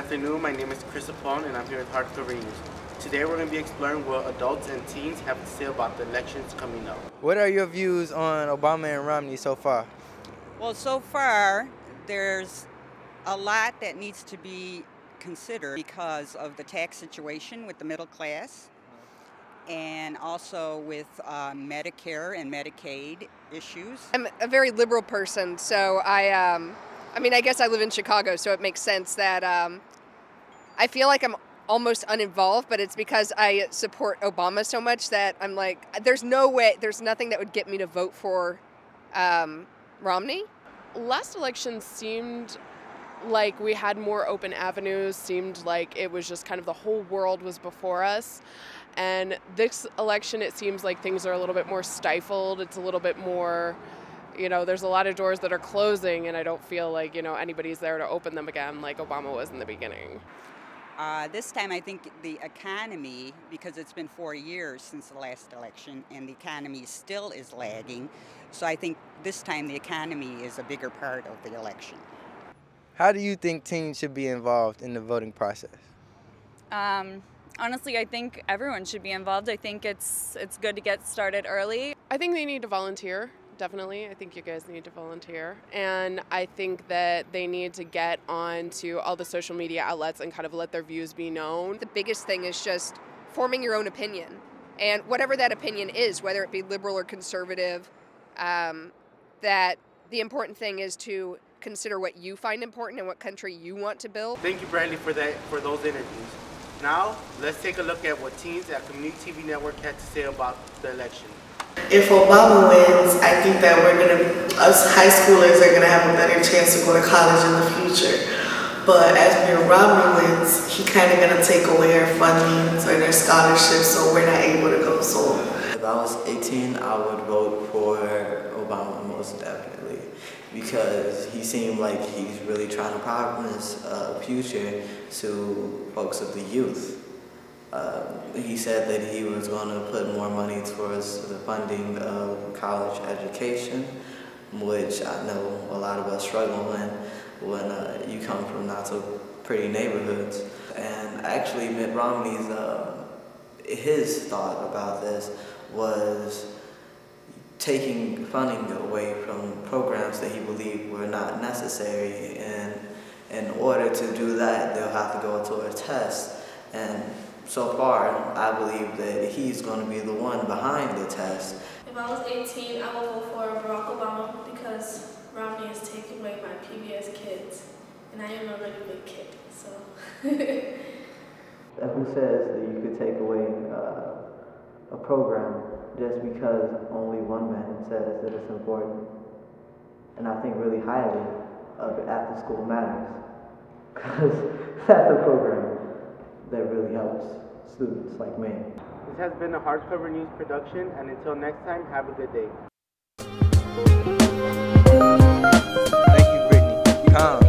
afternoon, my name is Chris Apone and I'm here with Hardcover News. Today we're going to be exploring what adults and teens have to say about the elections coming up. What are your views on Obama and Romney so far? Well, so far there's a lot that needs to be considered because of the tax situation with the middle class and also with Medicare and Medicaid issues. I'm a very liberal person, so I guess I live in Chicago, so it makes sense that I feel like I'm almost uninvolved, but it's because I support Obama so much that I'm like, there's no way, there's nothing that would get me to vote for Romney. Last election seemed like we had more open avenues, seemed like it was just kind of the whole world was before us. And this election, it seems like things are a little bit more stifled. It's a little bit more, there's a lot of doors that are closing, and I don't feel like, anybody's there to open them again like Obama was in the beginning. This time I think the economy, because it's been 4 years since the last election and the economy still is lagging, so I think this time the economy is a bigger part of the election. How do you think teens should be involved in the voting process? Honestly, I think everyone should be involved. I think it's good to get started early. I think they need to volunteer, definitely. I think you guys need to volunteer. And I think that they need to get on to all the social media outlets and kind of let their views be known. The biggest thing is just forming your own opinion. And whatever that opinion is, whether it be liberal or conservative, that the important thing is to consider what you find important and what country you want to build. Thank you, Bradley, for those interviews. Now, let's take a look at what teens at Community TV Network had to say about the election. If Obama wins, I think that us high schoolers are gonna have a better chance to go to college in the future. But as Mayor Romney wins, he kind of gonna take away our funding or their scholarships, so we're not able to go. So if I was 18, I would vote for Obama most definitely, because he seemed like he's really trying to promise a future to folks of the youth. He said that he was going to put more money towards the funding of college education, which I know a lot of us struggle when you come from not so pretty neighborhoods. And actually Mitt Romney's, his thought about this was taking funding away from programs that he believed were not necessary, and in order to do that they'll have to go to a test. And so far I believe that he's going to be the one behind the test. If I was 18, I would vote for Barack Obama because Romney is taking away my PBS kids, and I am already a big kid, so. Who says that you could take away a program just because only one man says that it's important? And I think really highly of After School Matters, because that's the program that really helps students like me. This has been a Hardcover News production, and until next time, have a good day. Thank you, Brittany. Calm.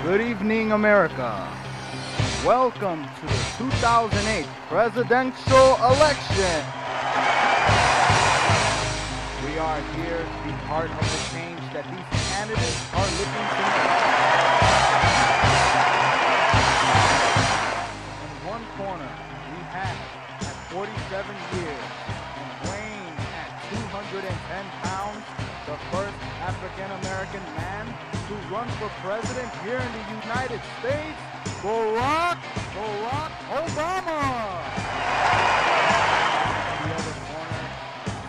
Good evening, America. Welcome to the 2008 presidential election. We are here to be part of the change that these candidates are looking to make. In one corner, we have, at 47 years, and weighing at 210 pounds, the first African-American man to run for president here in the United States, Barack Obama. In the other corner,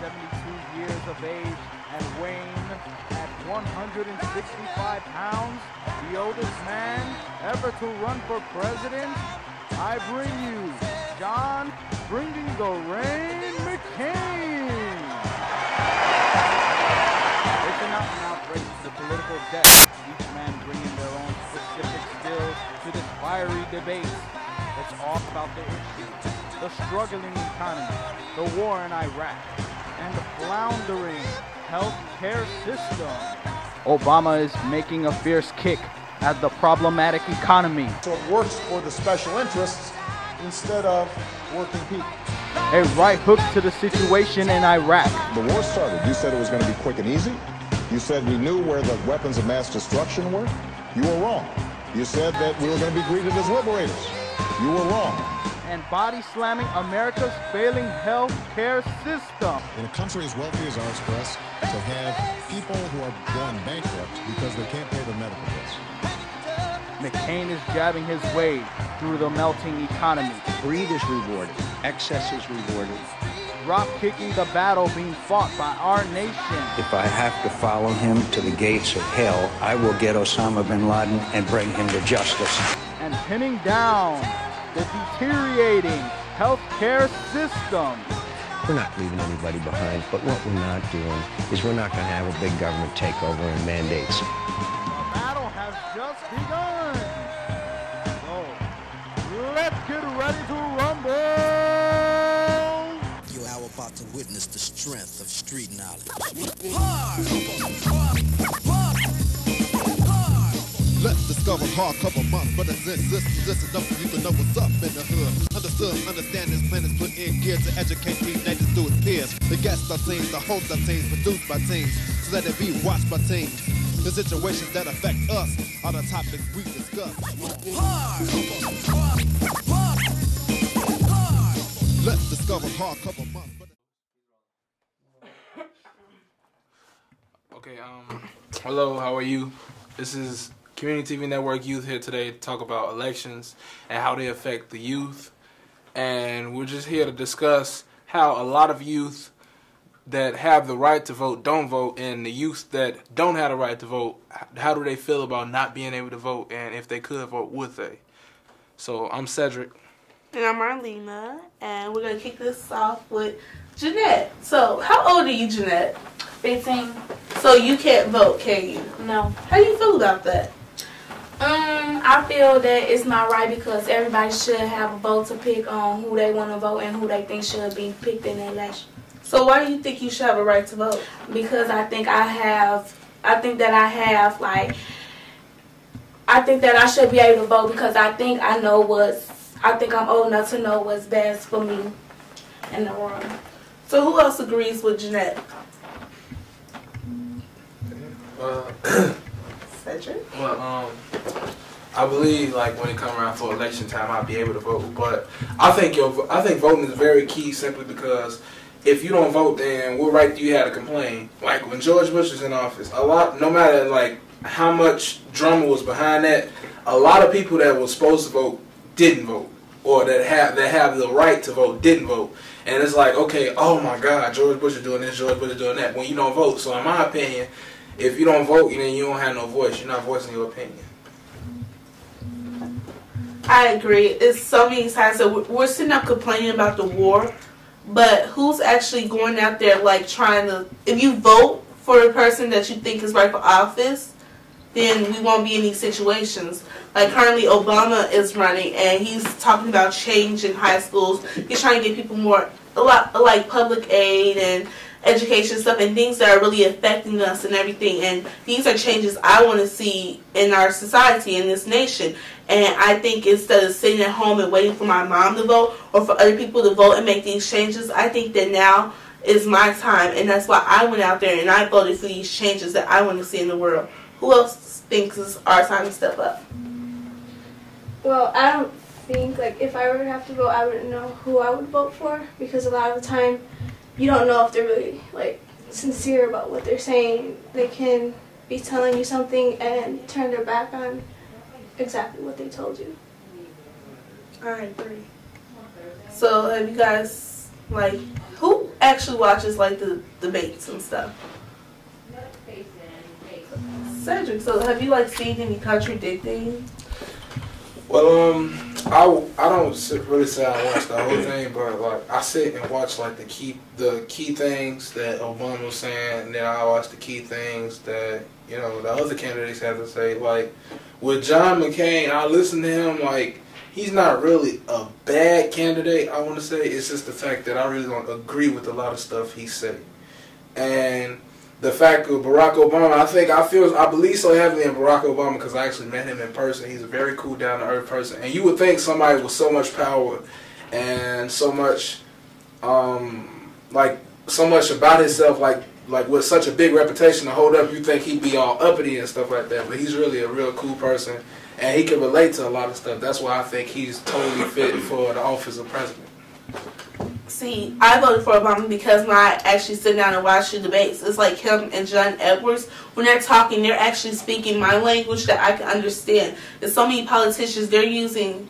72 years of age and weighing at 165 pounds, the oldest man ever to run for president, I bring you John Bringing the Rain McCain. It's an out-and-out race to political death, each man bringing their own specific skills to this fiery debate. It's all about the issues, the struggling economy, the war in Iraq, and the floundering health care system. Obama is making a fierce kick at the problematic economy. So it works for the special interests instead of working people. A right hook to the situation in Iraq. The war started. You said it was going to be quick and easy. You said we knew where the weapons of mass destruction were. You were wrong. You said that we were going to be greeted as liberators. You were wrong. And body slamming America's failing health care system. In a country as wealthy as ours, Press, to have people who are going bankrupt because they can't pay their medical bills. McCain is jabbing his way through the melting economy. Greed is rewarded. Excess is rewarded. Drop kicking the battle being fought by our nation. If I have to follow him to the gates of hell, I will get Osama bin Laden and bring him to justice. And pinning down the deteriorating healthcare system. We're not leaving anybody behind, but what we're not doing is we're not going to have a big government takeover and mandates. The battle has just begun. So, let's get ready to rumble. You are about to witness the strength of street knowledge. Let's discover hardcover month, but it's this enough for you to know what's up in the hood. Understood, understand this plan is put in gear to educate teenagers through its peers. The guests are teams, the hosts are teams, produced by teams, so that it be watched by teams. The situations that affect us are the topics we discuss. Let's discover hardcover month. Okay, hello, how are you? This is Community TV Network Youth here today to talk about elections and how they affect the youth. And we're just here to discuss how a lot of youth that have the right to vote don't vote, and the youth that don't have the right to vote, how do they feel about not being able to vote, and if they could vote, would they? So I'm Cedric. And I'm Marlena, and we're going to kick this off with Jeanette. So how old are you, Jeanette? 15. So you can't vote, can you? No. How do you feel about that? I feel that it's not right because everybody should have a vote to pick on who they want to vote and who they think should be picked in the election. So why do you think you should have a right to vote? Because I think that I should be able to vote because I think I'm old enough to know what's best for me in the world. So who else agrees with Jeanette? Cedric? Well, I believe like when it comes around for election time, I'll be able to vote. But I think voting is very key simply because if you don't vote, then what right do you have to complain? Like when George Bush was in office, no matter like how much drama was behind that, a lot of people that were supposed to vote didn't vote, or that have the right to vote didn't vote. And it's like, okay, oh my God, George Bush is doing this, George Bush is doing that. When you don't vote, so in my opinion, if you don't vote, then you don't have no voice. You're not voicing your opinion. I agree. It's so many times that we're sitting up complaining about the war, but who's actually going out there like trying to? If you vote for the person that you think is right for office, then we won't be in these situations. Like currently, Obama is running, and he's talking about change in high schools. He's trying to get people a lot like public aid and education stuff and things that are really affecting us and everything. And these are changes I want to see in our society, in this nation. And I think instead of sitting at home and waiting for my mom to vote or for other people to vote and make these changes, I think that now is my time. And that's why I went out there and I voted for these changes that I want to see in the world. Who else thinks it's our time to step up? Well, I don't think, like, if I were to have to vote, I wouldn't know who I would vote for, because a lot of the time you don't know if they're really, like, sincere about what they're saying. They can be telling you something and turn their back on exactly what they told you. I agree. So have you guys, like, who actually watches, like, the debates and stuff? Cedric, so have you, like, seen any contradicting? Well, I don't really say I watch the whole thing, but like I sit and watch like the key things that Obama was saying, and then I watch the key things that the other candidates have to say. Like with John McCain, I listen to him. Like he's not really a bad candidate, I want to say. It's just the fact that I really don't agree with a lot of stuff he said. And the fact of Barack Obama, I believe so heavily in Barack Obama because I actually met him in person. He's a very cool, down to earth person, and you would think somebody with so much power and so much, so much about himself, like with such a big reputation to hold up, you think he'd be all uppity and stuff like that. But he's really a real cool person, and he can relate to a lot of stuff. That's why I think he's totally fit for the office of president. See, I voted for Obama because when I actually sit down and watch the debates, it's like him and John Edwards. When they're talking, they're actually speaking my language that I can understand. There's so many politicians, they're using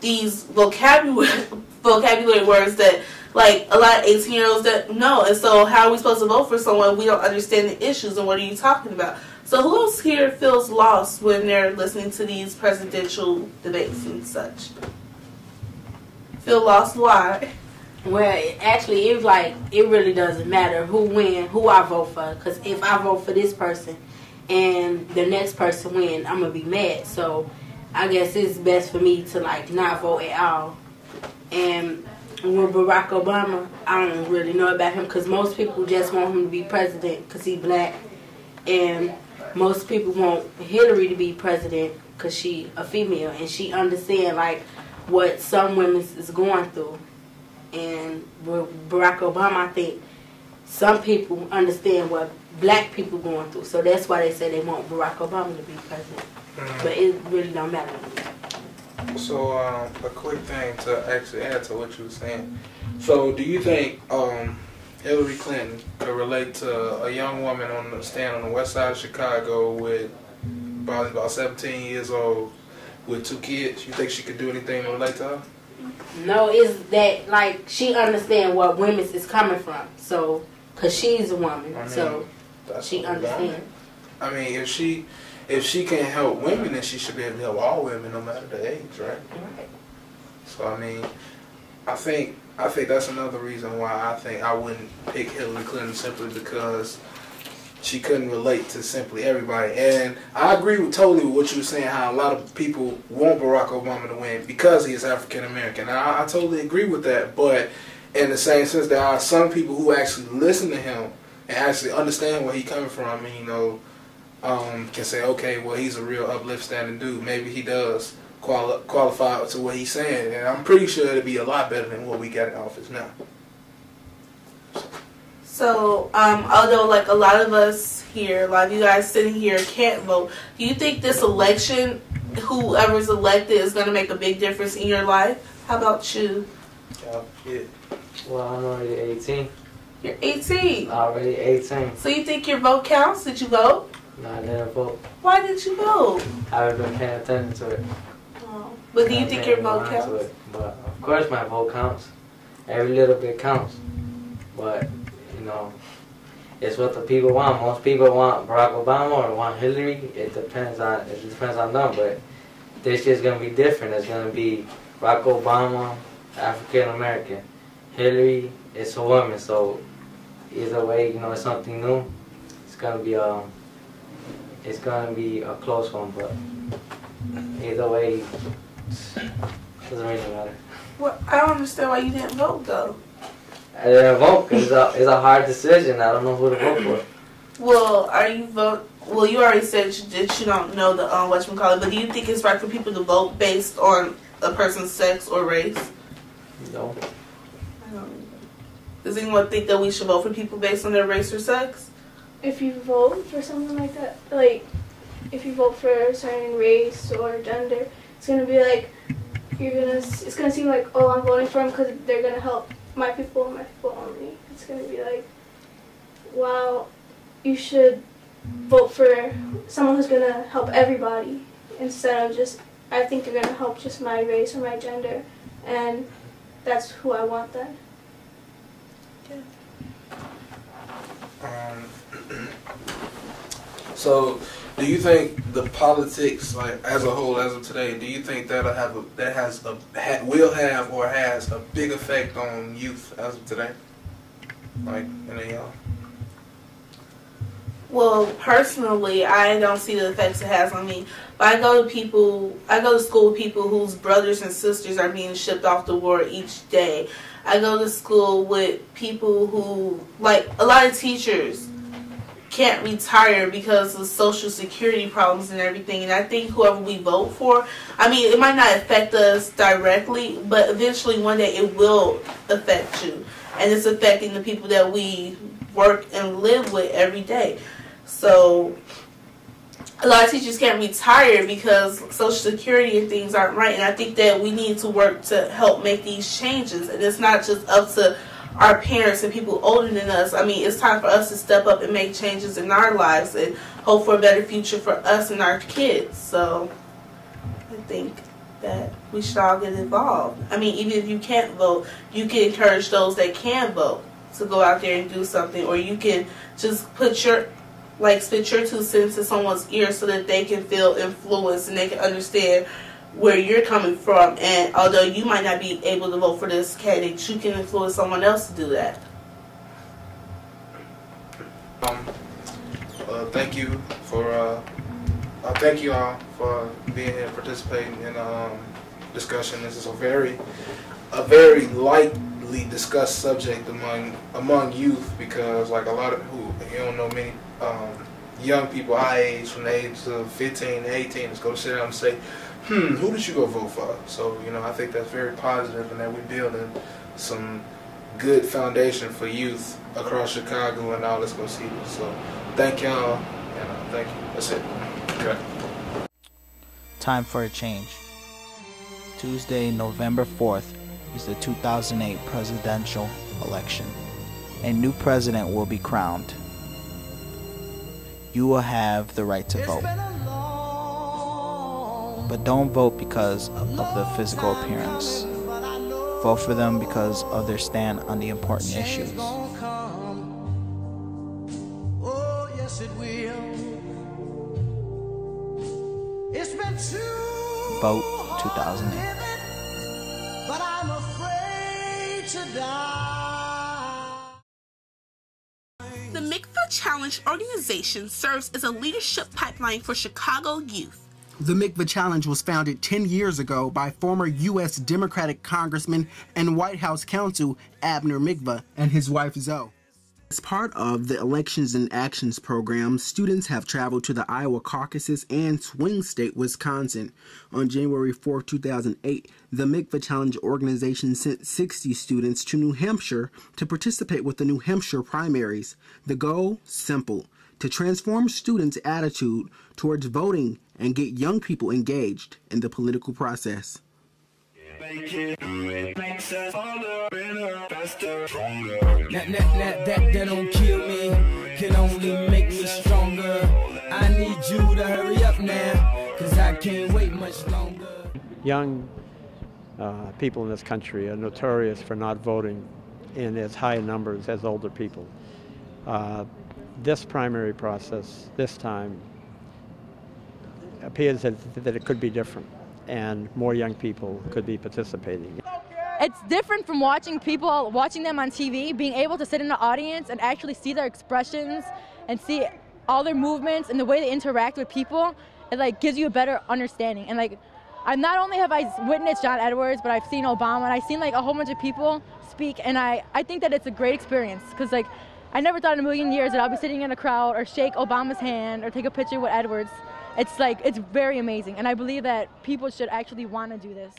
these vocabulary words that, like, a lot of 18-year-olds that know. And so how are we supposed to vote for someone we don't understand the issues and what are you talking about? So who else here feels lost when they're listening to these presidential debates and such? Feel lost? Why? Well, actually, it's like it really doesn't matter who I vote for. Because if I vote for this person and the next person win, I'm going to be mad. So I guess it's best for me to, like, not vote at all. And with Barack Obama, I don't really know about him because most people just want him to be president because he's black. And most people want Hillary to be president because she's a female and she understands, like, what some women is going through. And with Barack Obama, I think some people understand what black people going through. So that's why they say they want Barack Obama to be president. But it really don't matter. So, a quick thing to actually add to what you were saying. So, do you think Hillary Clinton could relate to a young woman on the stand on the west side of Chicago with probably about 17 years old with 2 kids? You think she could do anything to relate to her? No, it's that, like, she understands what women is coming from. So, because she's a woman, so she understands. I mean, if she can't help women, then she should be able to help all women, no matter the age, right? So I mean, I think that's another reason why I think I wouldn't pick Hillary Clinton simply because she couldn't relate to simply everybody. And I agree totally with what you were saying, how a lot of people want Barack Obama to win because he is African American. I totally agree with that, but in the same sense, there are some people who actually listen to him and actually understand where he's coming from, and can say, okay, well, he's a real uplift-standing dude. Maybe he does qualify to what he's saying, and I'm pretty sure it'll be a lot better than what we got in office now. So, although, like, a lot of us here, a lot of you guys sitting here can't vote, do you think this election, whoever's elected, is going to make a big difference in your life? How about you? Yeah. Well, I'm already 18. You're 18? Already 18. So you think your vote counts? Did you vote? No, I didn't vote. Why didn't you vote? I haven't been paying attention to it. Oh. But do you think your vote counts? But of course my vote counts. Every little bit counts. But, it's what the people want. Most people want Barack Obama or want Hillary. It depends on them. But this year's gonna be different. It's gonna be Barack Obama, African American. Hillary, it's a woman. So either way, it's something new. It's gonna be a close one, but either way, it doesn't really matter. Well, I don't understand why you didn't vote, though. I didn't vote because it's a hard decision. I don't know who to vote for. Well, you already said that you don't know the whatchamacallit, but do you think it's right for people to vote based on a person's sex or race? No. I don't. Does anyone think that we should vote for people based on their race or sex? If you vote for something like that, like if you vote for a certain race or gender, it's gonna be like it's gonna seem like, oh, I'm voting for them because they're gonna help my people and my people only. It's gonna be like, wow, you should vote for someone who's gonna help everybody instead of just, I think they're gonna help just my race or my gender, and that's who I want then. So, do you think the politics, like as a whole, as of today, do you think will have or has a big effect on youth as of today? Like any y'all? Well, personally, I don't see the effects it has on me. But I go to school with people whose brothers and sisters are being shipped off to war each day. I go to school with people who, like, a lot of teachers can't retire because of Social Security problems and everything. And I think whoever we vote for, I mean, it might not affect us directly, but eventually one day it will affect you. And it's affecting the people that we work and live with every day. So a lot of teachers can't retire because Social Security and things aren't right. And I think that we need to work to help make these changes. And it's not just up to our parents and people older than us. I mean, it's time for us to step up and make changes in our lives and hope for a better future for us and our kids. So I think that we should all get involved. I mean, even if you can't vote, you can encourage those that can vote to go out there and do something, or you can just put your, like, spit your 2 cents in someone's ear so that they can feel influenced and they can understand where you're coming from. And although you might not be able to vote for this candidate, you can influence someone else to do that. Thank you for thank you all for being here and participating in the discussion. This is a very lightly discussed subject among youth, because like a lot of you don't know many young people our age, from the age of 15 to 18, is going to sit down and say, who did you go vote for? So, you know, I think that's very positive, and that we're building some good foundation for youth across Chicago and all this go see. So thank y'all, and thank you. That's it. Okay. Time for a change. Tuesday, November 4th is the 2008 presidential election. A new president will be crowned. You will have the right to vote. But don't vote because of the physical appearance. Vote for them because of their stand on the important issues. Vote 2008. But I'm afraid to die. The Mikvah Challenge organization serves as a leadership pipeline for Chicago youth. The Mikvah Challenge was founded 10 years ago by former U.S. Democratic Congressman and White House counsel Abner Mikvah and his wife Zoe. As part of the Elections and Actions program, students have traveled to the Iowa caucuses and swing state Wisconsin. On January 4, 2008, the Mikvah Challenge organization sent 60 students to New Hampshire to participate with the New Hampshire primaries. The goal? Simple: to transform students' attitude towards voting and get young people engaged in the political process. That don't kill me, can only make me stronger. I need you to hurry up now, cause I can't wait much longer. Young people in this country are notorious for not voting in as high numbers as older people. This primary process, this time, appears that it could be different, and more young people could be participating. It's different from watching them on TV, being able to sit in the audience and actually see their expressions and see all their movements and the way they interact with people. It like gives you a better understanding. And like, not only have I witnessed John Edwards, but I've seen Obama, and I've seen like a whole bunch of people speak, and I think that it's a great experience, because like, I never thought in a million years that I'll be sitting in a crowd or shake Obama's hand or take a picture with Edwards. It's like, it's very amazing, and I believe that people should actually want to do this.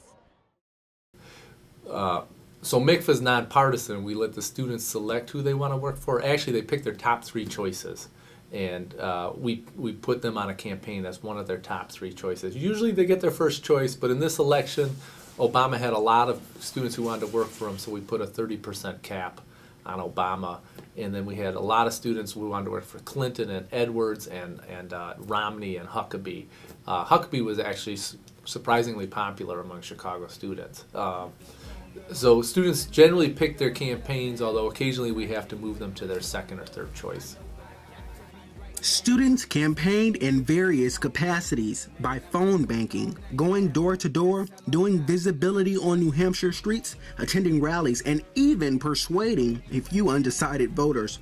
So Mikvah is nonpartisan. We let the students select who they want to work for. Actually, they pick their top 3 choices, and we put them on a campaign as one of their top 3 choices. Usually they get their first choice, but in this election, Obama had a lot of students who wanted to work for him, so we put a 30% cap on Obama. And then we had a lot of students who wanted to work for Clinton and Edwards and Romney and Huckabee. Huckabee was actually surprisingly popular among Chicago students. So students generally pick their campaigns, although occasionally we have to move them to their second or third choice. Students campaigned in various capacities: by phone banking, going door to door, doing visibility on New Hampshire streets, attending rallies, and even persuading a few undecided voters.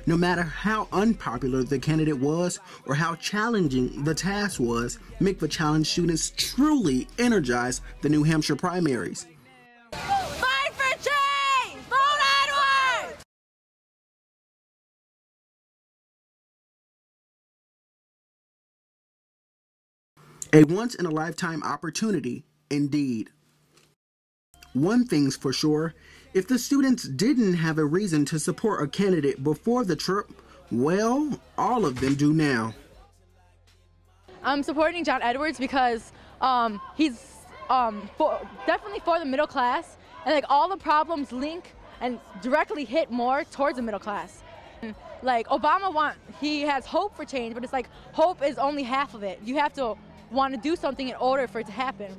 No matter how unpopular the candidate was or how challenging the task was, Mikvah Challenge students truly energized the New Hampshire primaries. A once-in-a-lifetime opportunity, indeed. One thing's for sure, if the students didn't have a reason to support a candidate before the trip, well, all of them do now. I'm supporting John Edwards because he's definitely for the middle class, and like all the problems link and directly hit more towards the middle class. Like Obama he has hope for change, but it's like hope is only half of it. You have to want to do something in order for it to happen.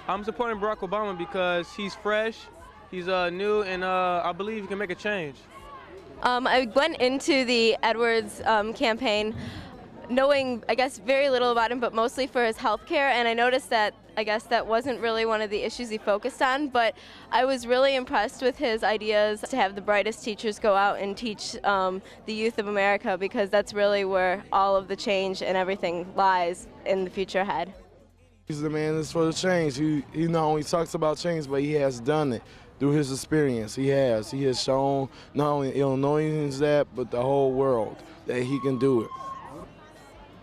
I'm supporting Barack Obama because he's fresh, he's new, and I believe he can make a change. I went into the Edwards campaign knowing, I guess, very little about him, but mostly for his health care, and I noticed that, I guess, that wasn't really one of the issues he focused on, but I was really impressed with his ideas to have the brightest teachers go out and teach the youth of America, because that's really where all of the change and everything lies in the future ahead. He's the man that's for the change. He not only talks about change, but he has done it through his experience. He has shown not only Illinoisans that, but the whole world that he can do it.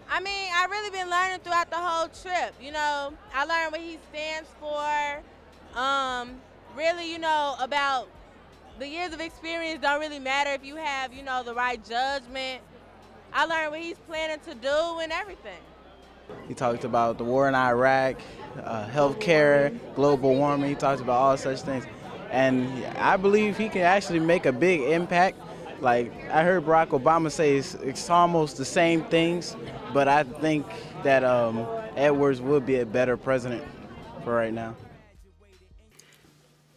I mean, I've really been learning throughout the whole trip, you know. I learned what he stands for, really, you know, about the years of experience don't really matter if you have, you know, the right judgment. I learned what he's planning to do and everything. He talked about the war in Iraq, healthcare, global warming. He talked about all such things. And I believe he can actually make a big impact. Like, I heard Barack Obama say it's almost the same things, but I think that Edwards would be a better president for right now.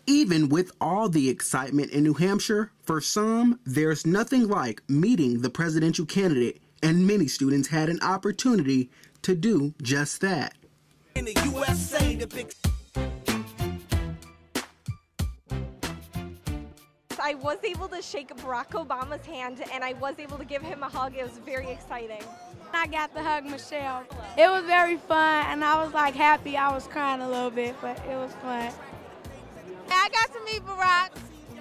Even with all the excitement in New Hampshire, for some, there's nothing like meeting the presidential candidate, and many students had an opportunity to do just that. In the USA, the big... I was able to shake Barack Obama's hand, and I was able to give him a hug. It was very exciting. I got to hug Michelle. It was very fun, and I was like happy. I was crying a little bit, but it was fun. I got to meet Barack.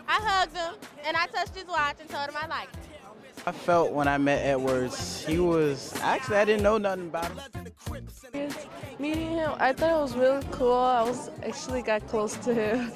I hugged him, and I touched his watch and told him I liked him. I felt when I met Edwards, I didn't know nothing about him. Meeting him, I thought it was really cool. I actually got close to him.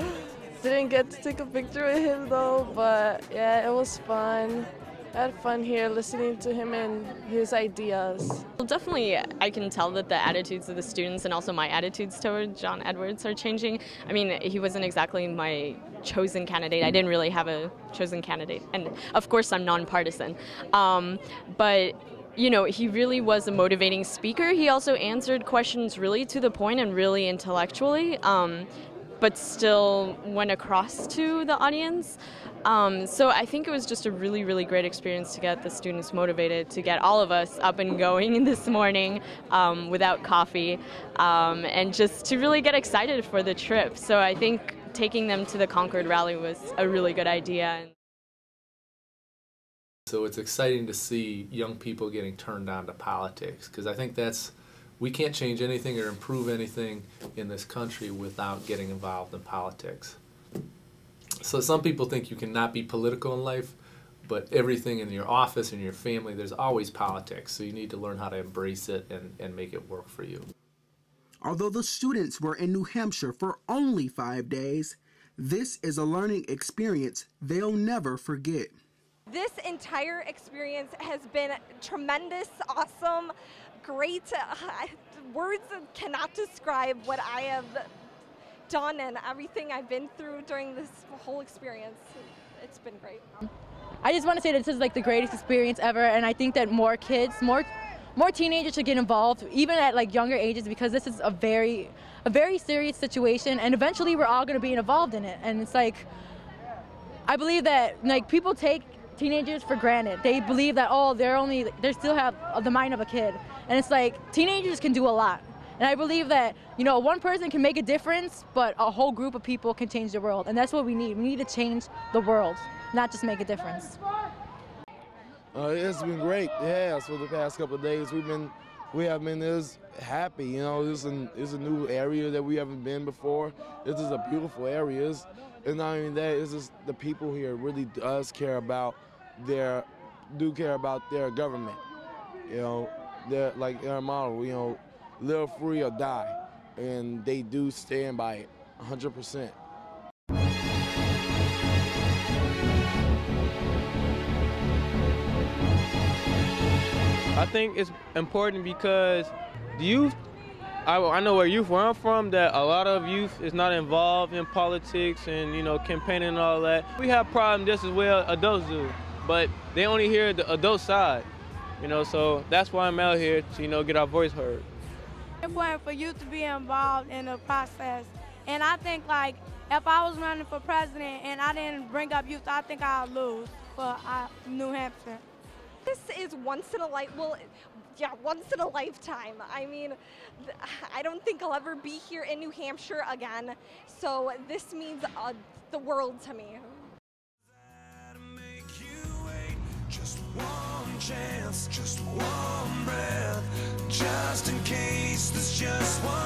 Didn't get to take a picture with him though, but yeah, it was fun. I had fun here listening to him and his ideas. Well, definitely, I can tell that the attitudes of the students and also my attitudes toward John Edwards are changing. I mean, he wasn't exactly my chosen candidate. I didn't really have a chosen candidate. And of course, I'm nonpartisan. But you know, he really was a motivating speaker. He also answered questions really to the point and really intellectually. But still went across to the audience. So I think it was just a really, really great experience to get the students motivated, to get all of us up and going this morning without coffee, and just to really get excited for the trip. So I think taking them to the Concord rally was a really good idea. So it's exciting to see young people getting turned on to politics, because I think we can't change anything or improve anything in this country without getting involved in politics. So some people think you cannot be political in life, but everything in your office and your family, there's always politics. So you need to learn how to embrace it and make it work for you. Although the students were in New Hampshire for only 5 days, this is a learning experience they'll never forget. This entire experience has been tremendous, awesome, great. Words cannot describe what I have done and everything I've been through during this whole experience. It's been great. I just want to say that this is like the greatest experience ever, and I think that more kids, more teenagers should get involved, even at like younger ages, because this is a very serious situation, and eventually we're all going to be involved in it. And it's like, I believe that like people take teenagers for granted. They believe that, oh, they still have the mind of a kid. And it's like, teenagers can do a lot. And I believe that, you know, one person can make a difference, but a whole group of people can change the world. And that's what we need. We need to change the world, not just make a difference. It's been great. It has. For the past couple of days, we have been happy. You know, it's a new area that we haven't been before. This is a beautiful area. And not only that, it's just the people here really does care about their government. You know, they're like our model. You know, live free or die, and they do stand by it 100%. I think it's important because the youth, I know where I'm from, that a lot of youth is not involved in politics and, you know, campaigning and all that. We have problems just as well adults do, but they only hear the adult side, you know, so that's why I'm out here to, you know, get our voice heard. It's important for youth to be involved in the process. And I think, like, if I was running for president and I didn't bring up youth, I think I'd lose for New Hampshire. This is once in a lifetime. I mean, I don't think I'll ever be here in New Hampshire again, so this means the world to me. Just one chance, just one breath, just in case there's just one.